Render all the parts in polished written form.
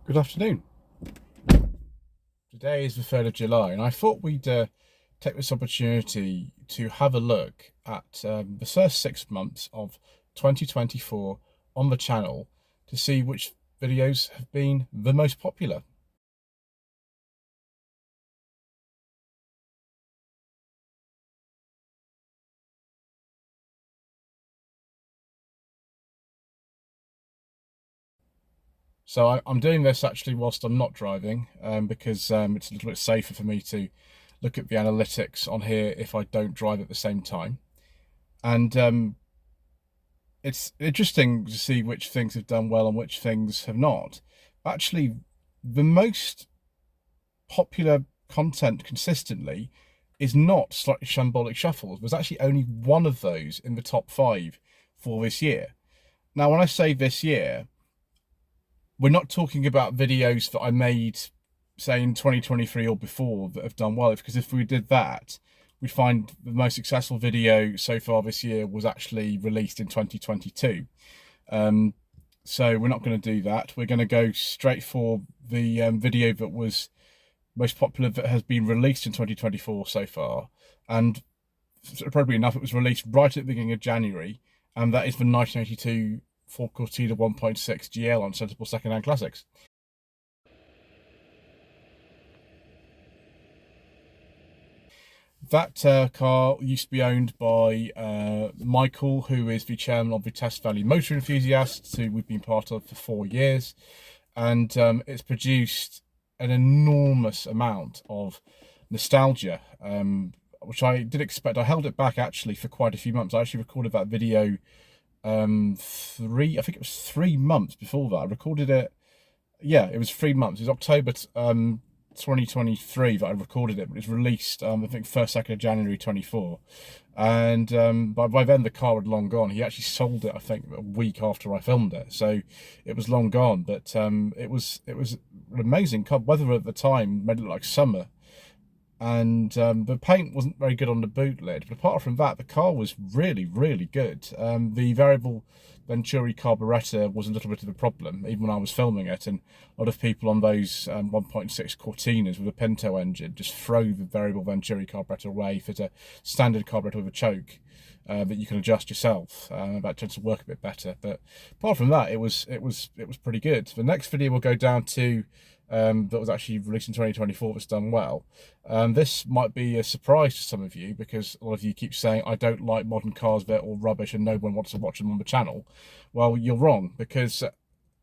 Good afternoon. Today is the 3rd of July, and I thought we'd take this opportunity to have a look at the first 6 months of 2024 on the channel to see which videos have been the most popular. So I'm doing this actually whilst I'm not driving because it's a little bit safer for me to look at the analytics on here if I don't drive at the same time. And it's interesting to see which things have done well and which things have not. Actually, the most popular content consistently is not Slightly Shambolic Shuffles. There's actually only one of those in the top 5 for this year. Now, when I say this year, we're not talking about videos that I made, say, in 2023 or before that have done well, because if we did that, we'd find the most successful video so far this year was actually released in 2022. So we're not going to do that. We're going to go straight for the video that was most popular that has been released in 2024 so far. And appropriately enough, it was released right at the beginning of January, and that is the 1982 Ford Cortina 1.6 GL on Sensible Secondhand Classics. That car used to be owned by Michael, who is the chairman of the Test Valley Motor Enthusiasts, who we've been part of for 4 years. And it's produced an enormous amount of nostalgia, which I did expect. I held it back actually for quite a few months. I actually recorded that video I think it was 3 months before that. I recorded it, yeah, it was 3 months. It was October 2023 that I recorded it, but it was released, I think, 1st, 2nd of January 24. And by then the car had long gone. He actually sold it, I think, a week after I filmed it, so it was long gone. But it was an amazing car. Weather at the time made it look like summer, and the paint wasn't very good on the boot lid, but apart from that, the car was really good. The variable Venturi carburettor was a little bit of a problem even when I was filming it, and a lot of people on those 1.6 Cortinas with a Pinto engine just throw the variable Venturi carburettor away for a standard carburettor with a choke that you can adjust yourself. That tends to work a bit better, but apart from that, it was pretty good. The next video will go down to that was actually released in 2024 that's done well. This might be a surprise to some of you because a lot of you keep saying I don't like modern cars, they're all rubbish and no one wants to watch them on the channel. Well, you're wrong, because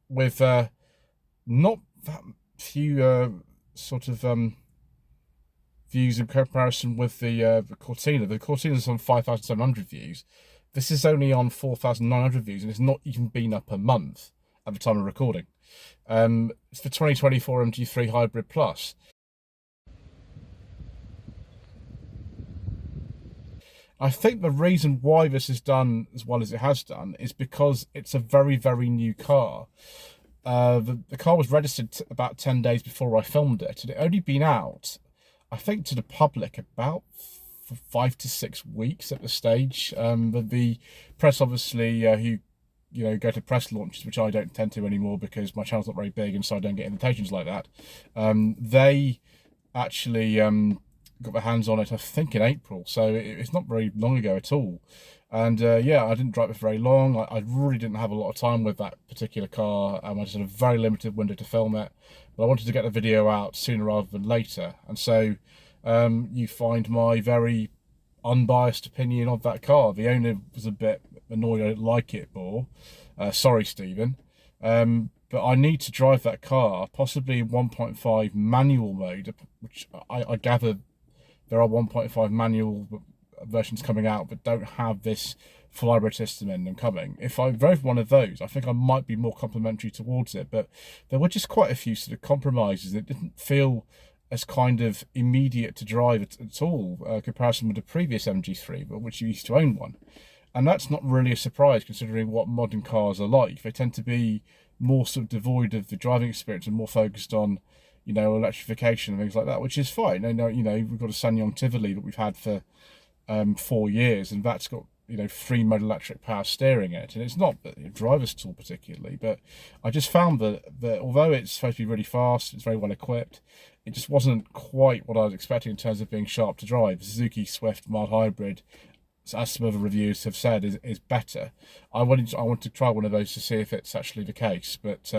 with not that few sort of views in comparison with the Cortina. The Cortina is on 5,700 views. This is only on 4,900 views, and it's not even been up a month at the time of recording. It's the 2024 MG3 Hybrid Plus. I think the reason why this is done as well as it has done is because it's a very new car. The car was registered about 10 days before I filmed it, and it only been out, I think, to the public about 5 to 6 weeks at the stage. But the press, obviously, who go to press launches, which I don't tend to anymore because my channel's not very big and so I don't get invitations like that. They actually got their hands on it, I think, in April, so it's not very long ago at all. And yeah, I didn't drive it for very long. I really didn't have a lot of time with that particular car. I just had a very limited window to film it, but I wanted to get the video out sooner rather than later. And so you find my very unbiased opinion of that car. The owner was a bit annoyed I didn't like it more. Sorry, Stephen. But I need to drive that car, possibly in 1.5 manual mode, which I gather there are 1.5 manual versions coming out that don't have this full hybrid system in them coming. If I drove one of those, I think I might be more complimentary towards it, but there were just quite a few sort of compromises. It didn't feel as kind of immediate to drive at all, comparison with the previous MG3, but which you used to own one. And that's not really a surprise considering what modern cars are like. They tend to be more sort of devoid of the driving experience and more focused on, electrification and things like that, which is fine. I know, we've got a SsangYong Tivoli that we've had for 4 years, and that's got three-mode electric power steering it, and it's not the driver's tool particularly, but I just found that although it's supposed to be really fast, it's very well equipped, it just wasn't quite what I was expecting in terms of being sharp to drive. The Suzuki Swift mild hybrid, as some other reviews have said, is better. I wanted to try one of those to see if it's actually the case, but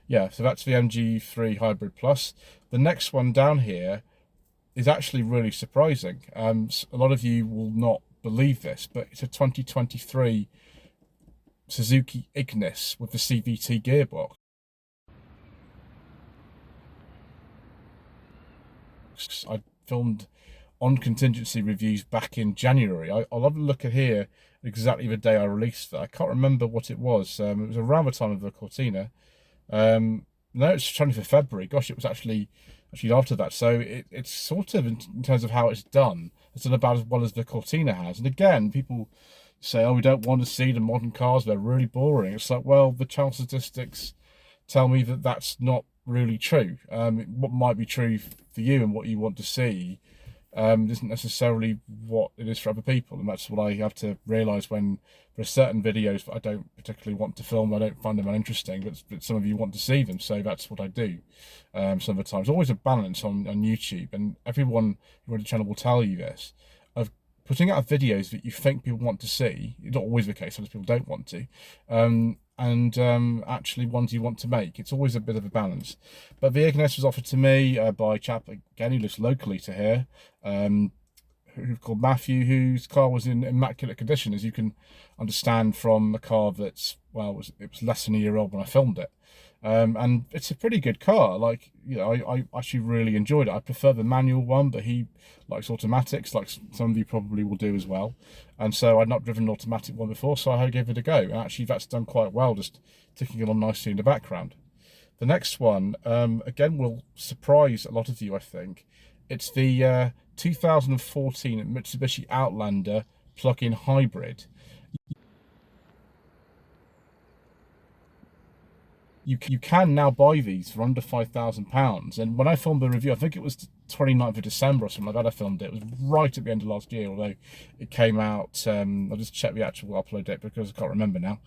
yeah, so that's the MG3 Hybrid Plus. The next one down here is actually really surprising. A lot of you will not believe this, but it's a 2023 Suzuki Ignis with the CVT gearbox. I filmed on contingency reviews back in January. I'll have a look at here exactly the day I released that. I can't remember what it was. It was around the time of the Cortina. No, it's 20th of February. Gosh, it was actually after that. So it's sort of, in terms of how it's done about as well as the Cortina has. And again, people say, oh, we don't want to see the modern cars, they're really boring. It's like, well, the channel statistics tell me that that's not really true. What might be true for you and what you want to see isn't necessarily what it is for other people, and that's what I have to realise when there are certain videos that I don't particularly want to film. I don't find them uninteresting, but some of you want to see them, so that's what I do. Some of the times, always a balance on YouTube, and everyone who runs the channel will tell you this, of putting out videos that you think people want to see. It's not always the case, sometimes people don't want to, and actually ones you want to make. It's always a bit of a balance. But the Ignis was offered to me by a chap, again, who lives locally to here, who's called Matthew, whose car was in immaculate condition, as you can understand from a car that's, well, it was less than a year old when I filmed it. And it's a pretty good car. Like, I actually really enjoyed it. I prefer the manual one, but he likes automatics, like some of you probably will do as well. And so I'd not driven an automatic one before, so I gave it a go. And actually that's done quite well, just ticking along nicely in the background. The next one, again, will surprise a lot of you, I think. It's the 2014 Mitsubishi Outlander plug-in hybrid. You can now buy these for under £5,000. And when I filmed the review, I think it was 29th of December or something like that I filmed it. It was right at the end of last year, although it came out, I'll just check the actual upload date because I can't remember now.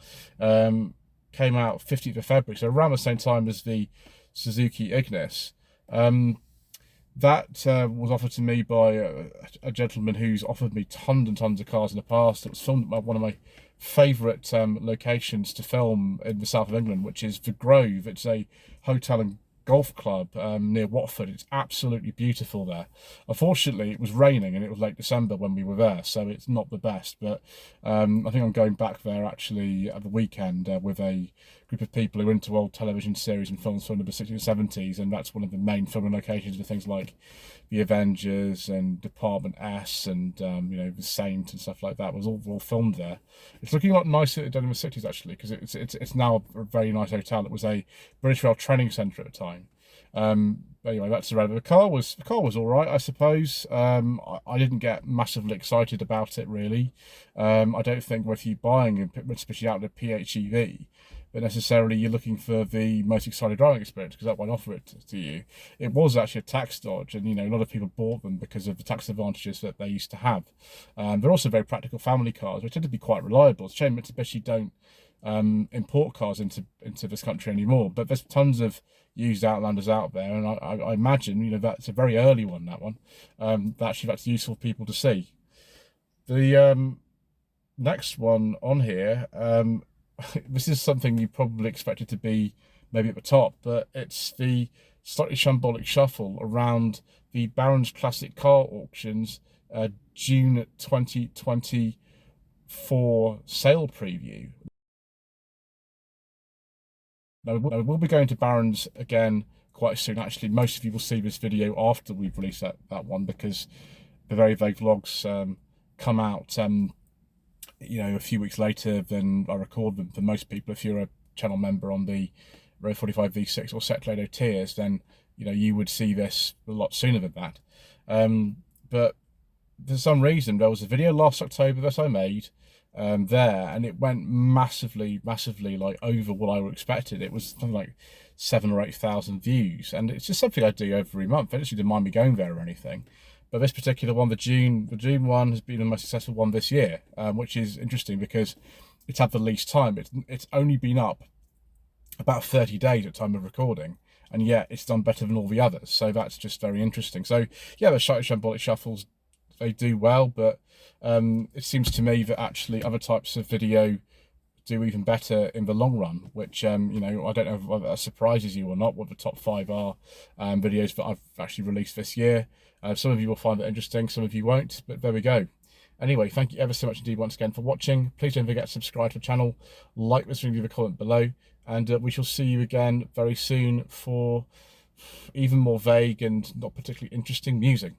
Came out 15th of February, so around the same time as the Suzuki Ignis. That was offered to me by a gentleman who's offered me tons and tons of cars in the past. It was filmed at one of my favourite locations to film in the south of England, which is The Grove. It's a hotel and golf club near Watford. It's absolutely beautiful there. Unfortunately, it was raining and it was late December when we were there, so it's not the best. But I think I'm going back there actually at the weekend with a group of people who are into old television series and films from the 60s and 70s, and that's one of the main filming locations for things like The Avengers and Department S and The Saint and stuff like that. It was all filmed there. It's looking a lot nicer than in the 60s actually, because it's now a very nice hotel. It was a British Rail training centre at the time. But anyway, that's irrelevant. The car was all right, I suppose. I didn't get massively excited about it really. I don't think with you buying a Mitsubishi Outlander PHEV, but necessarily you're looking for the most exciting driving experience, because that won't offer it to you. It was actually a tax dodge, and a lot of people bought them because of the tax advantages that they used to have. They're also very practical family cars, which tend to be quite reliable. It's a shame Mitsubishi don't import cars into this country anymore, but there's tons of used Outlanders out there, and I imagine that's a very early one, that one. That's useful for people to see. The next one on here, this is something you probably expected to be maybe at the top, but it's the slightly shambolic shuffle around the Barron's Classic Car Auctions June 2024 sale preview. Now, we'll be going to Barron's again quite soon. Actually, most of you will see this video after we've released that one, because the Very Vague Vlogs come out a few weeks later than I record them for most people. If you're a channel member on the Road 45 V6 or Seclado tiers, then you would see this a lot sooner than that. But for some reason, there was a video last October that I made there, and it went massively like over what I expected. It was something like 7,000 or 8,000 views, and it's just something I do every month. I actually didn't mind me going there or anything. But this particular one, the June one, has been the most successful one this year, which is interesting because it's had the least time. It's only been up about 30 days at time of recording, and yet it's done better than all the others. So that's just very interesting. So yeah, the shambolic shuffles, they do well, but it seems to me that actually other types of video do even better in the long run, which you know, I don't know whether that surprises you or not, what the top 5 are videos that I've actually released this year. Some of you will find it interesting, some of you won't, but there we go. Anyway, thank you ever so much indeed once again for watching. Please don't forget to subscribe to the channel, like this video, leave a comment below, and we shall see you again very soon for even more vague and not particularly interesting musing.